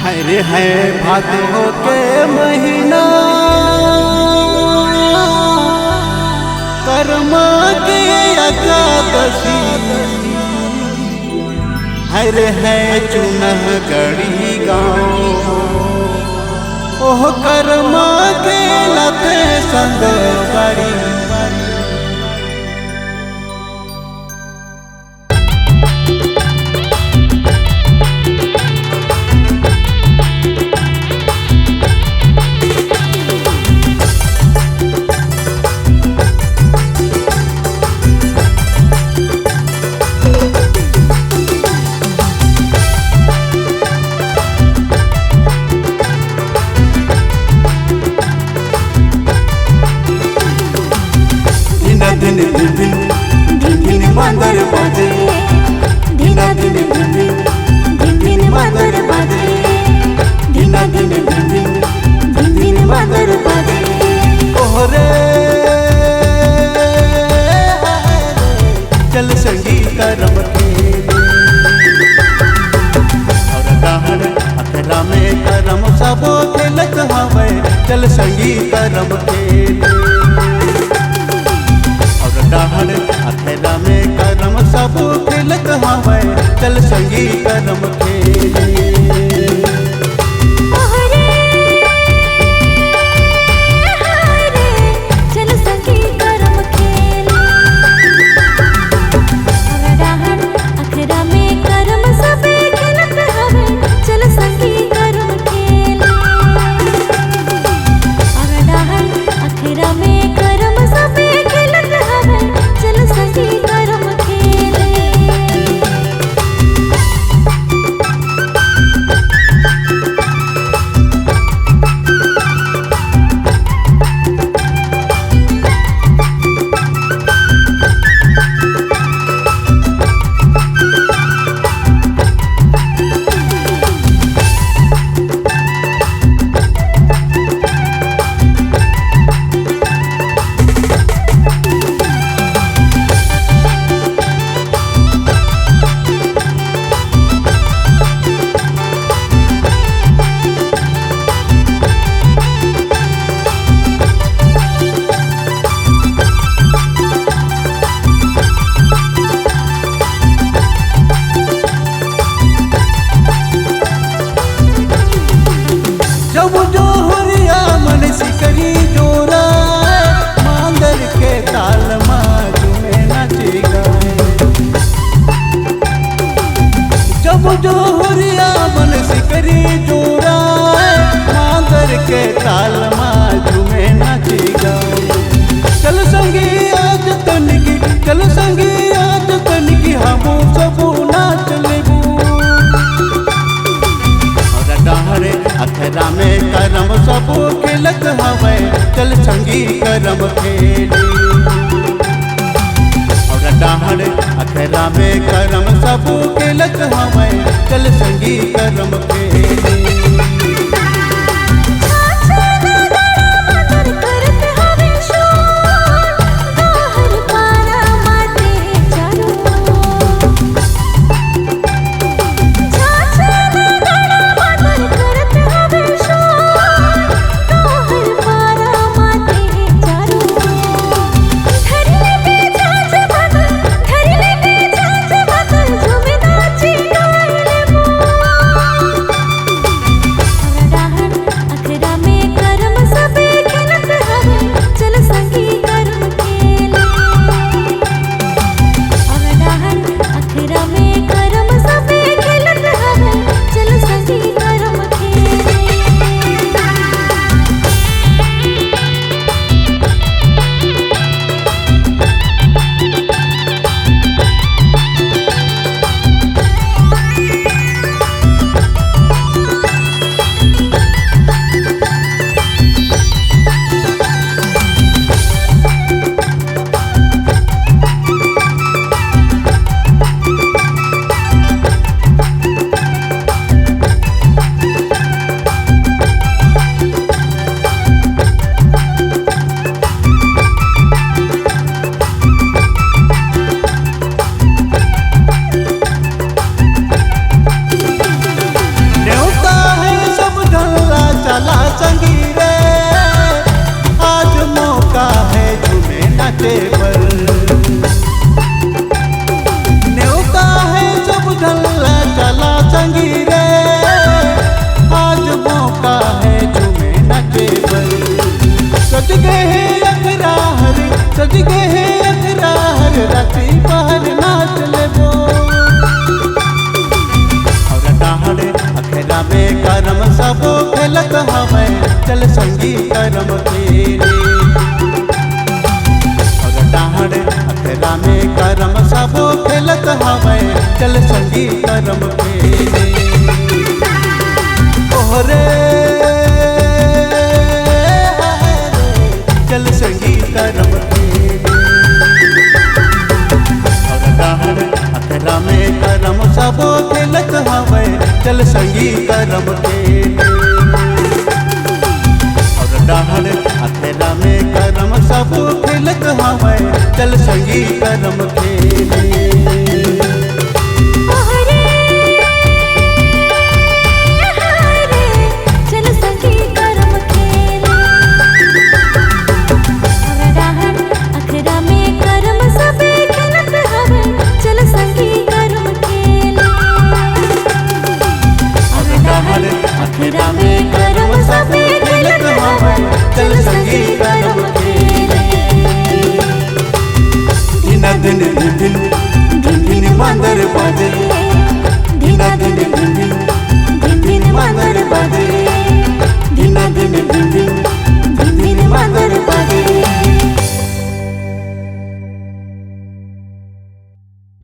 हरे है भादो के महीना कर्मा के एकादशी। हरे है चुनह गढ़ी गाँव ओह कर्मा के लते संग बड़ी। दिन दिन दिन दिन मांदर बाजे, दिना दिन दिन दिन दिन मांदर बाजे, दिना दिन दिन दिन दिन मांदर बाजे। ओहरे चल संगी करम खेले और डहर अखरा में करम सबो खेलत हवे। चल संगी करम खेले डहर अखरा में करम सब खेलत हवे। चल संगी करम खेले। जब जोहरिया मन सिकरी जोरा मांदर के ताल में नाचे गाए। जब जोहरिया मन सिकरी जोरा मांदर के ताल में नाचे गाए। चल संगी आज तनिकी, चल संगी आज तनिकी हम सब नाच लेबू। डहर अखरा में करम सब खेलत हवे। चल संगी करम खेले और डहर अखरा में करम सब खेलत हवे। चल संगी करम खेले। सज गए हैं अखरा हर राती पहर नाच लेबो और डाहड़ अखरा में करम सबो खेलत हवे चल संगी करम खेले और डाहड़ अखरा में करम सबो खेलत हवे चल संगी करम खेले ओहरे चल संगी करम खेले और डाहड़ अखरा में करम सबो खेलत हवे चल संगी करम खेले और डाहड़ अखरा में करम सबो खेलत हवे चल संगी करम खेले अखरा में करम सबे खेलत हवे चल संगी करम खेले दिन दिन दिन दिन दिन दिन बंदर बाजे